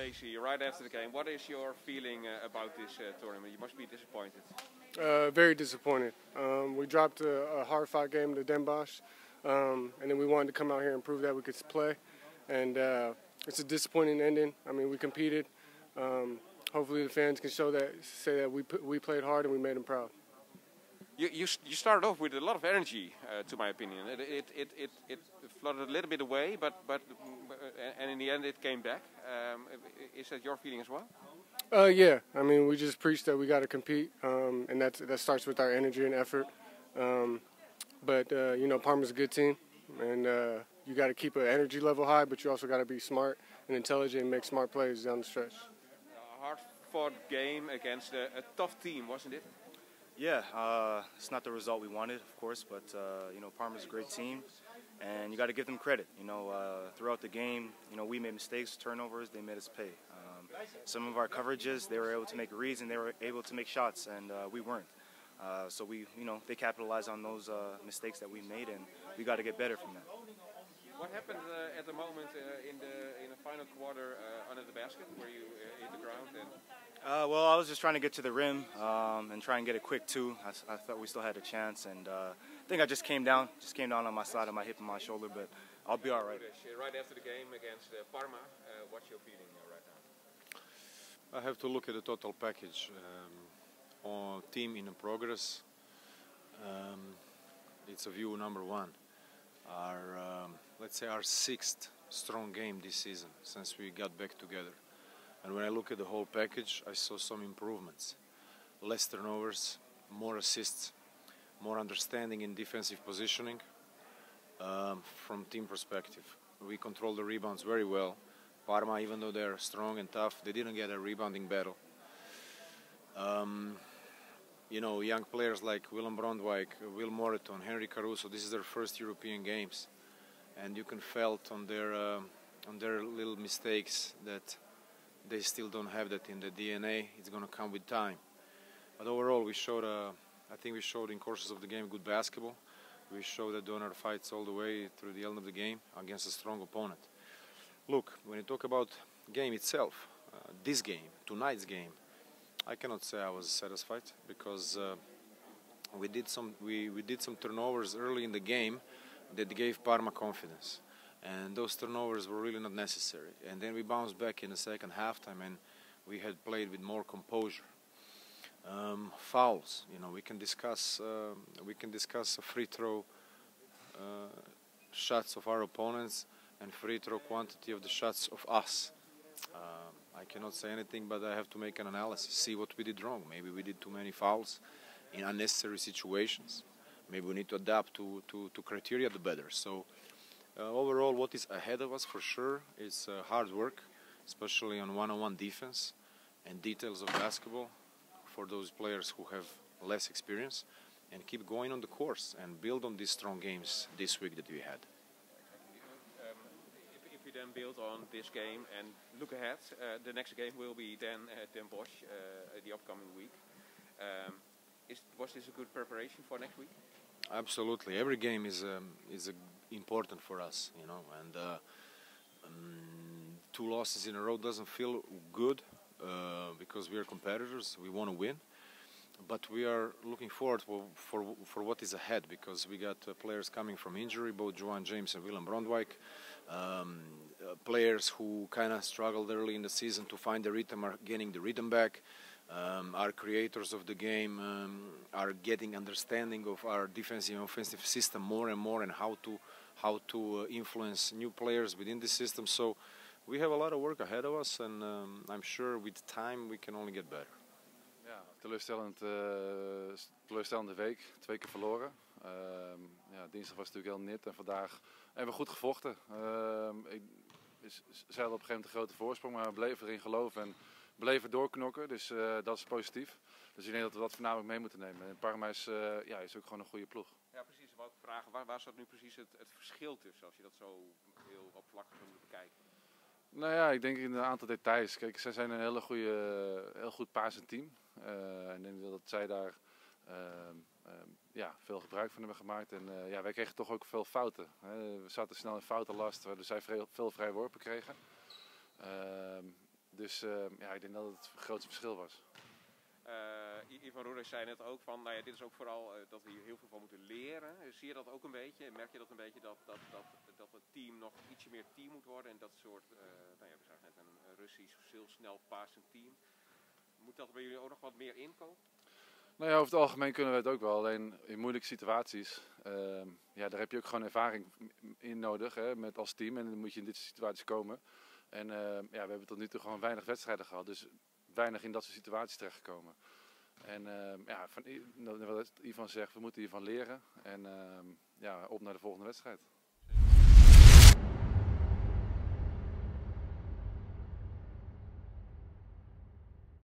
Lacy, right after the game, what is your feeling about this tournament? You must be disappointed. Very disappointed. We dropped a hard-fought game to Den Bosch, and then we wanted to come out here and prove that we could play. And it's a disappointing ending. I mean, we competed. Hopefully, the fans can say that we played hard and we made them proud. You started off with a lot of energy, to my opinion. It flooded a little bit away, and in the end it came back. Is that your feeling as well? Yeah. I mean, we just preached that we got to compete, and that starts with our energy and effort. You know, Parma's a good team, and you got to keep an energy level high, but you also got to be smart and intelligent and make smart plays down the stretch. A hard-fought game against a tough team, wasn't it? Yeah, it's not the result we wanted, of course, but you know, Parma's a great team, and you got to give them credit. You know, throughout the game, you know, we made mistakes, turnovers, they made us pay. Some of our coverages, they were able to make reads and they were able to make shots, and we weren't. So you know, they capitalized on those mistakes that we made, and we got to get better from that. What happened at the moment in the final quarter under the basket, where you hit the ground? Well, I was just trying to get to the rim and try and get a quick two. I thought we still had a chance, and I think I just came down on my side of my hip and my shoulder, but I'll be all right. Right after the game against Parma, what's your feeling right now? I have to look at the total package. On team in progress, it's a view number one. Let's say our sixth strong game this season since we got back together. And when I look at the whole package, I saw some improvements. Less turnovers, more assists, more understanding in defensive positioning from team perspective. We control the rebounds very well. Parma, even though they're strong and tough, they didn't get a rebounding battle. You know, young players like Willem Brandwijk, Will Moreton, Henry Caruso, this is their first European games. And you can felt on their little mistakes that they still don't have that in the DNA. It's going to come with time. But overall, we showed, I think we showed in courses of the game good basketball. We showed that Donar fights all the way through the end of the game against a strong opponent. Look, when you talk about game itself, this game, tonight's game, I cannot say I was satisfied because we did some turnovers early in the game that gave Parma confidence. And those turnovers were really not necessary. And then we bounced back in the second halftime, and we had played with more composure. Fouls, you know, we can discuss free throw shots of our opponents and free throw quantity of the shots of us. I cannot say anything, but I have to make an analysis, see what we did wrong. Maybe we did too many fouls in unnecessary situations. Maybe we need to adapt to criteria the better. So. Overall, what is ahead of us for sure is hard work, especially on one-on-one defense and details of basketball for those players who have less experience, and keep going on the course and build on these strong games this week that we had. If we then build on this game and look ahead, the next game will be then Den Bosch the upcoming week. Was this a good preparation for next week? Absolutely. Every game is important for us, you know, and 2 losses in a row doesn't feel good because we are competitors. We want to win, but we are looking forward for what is ahead because we got players coming from injury, both Joan James and Willem Brandwijk. Players who kind of struggled early in the season to find the rhythm are getting the rhythm back. Our creators of the game are getting understanding of our defensive and offensive system more and more, and how to influence new players within the system. So we have a lot of work ahead of us, and I'm sure with time we can only get better. Ja, teleurstellende week, 2 keer verloren. Ja, dinsdag was natuurlijk heel nit en vandaag hebben we goed gevochten. Ze hadden op een gegeven moment een grote voorsprong, maar we bleven erin geloven en bleven doorknokken, dus dat is positief. Dus ik denk dat we dat voornamelijk mee moeten nemen. En Parma is ook gewoon een goede ploeg. Ja, precies. Wat vragen, waar zat nu precies het verschil tussen, als je dat zo heel oppervlakkig moet bekijken? Nou ja, ik denk in een aantal details. Kijk, zij zijn een heel goed passend team. En ik denk dat zij daar veel gebruik van hebben gemaakt. En wij kregen toch ook veel fouten. We zaten snel in foutenlast, waardoor zij veel vrije worpen kregen. Dus ja, ik denk dat het grootste verschil was. Ivan Roedes zei net ook van, nou ja, dit is ook vooral dat we hier heel veel van moeten leren. Zie je dat ook een beetje? Merk je dat een beetje dat het team nog ietsje meer team moet worden en dat soort, nou ja, we zagen net een Russisch heel snel passend team. Moet dat bij jullie ook nog wat meer inkomen? Nou ja, over het algemeen kunnen we het ook wel. Alleen in moeilijke situaties, ja, daar heb je ook gewoon ervaring in nodig, hè, met als team. En dan moet je in dit soort situaties komen. En ja, we hebben tot nu toe gewoon weinig wedstrijden gehad. Dus weinig in dat soort situaties terechtgekomen. En ja, wat Ivan zegt, we moeten hiervan leren. En ja, op naar de volgende wedstrijd.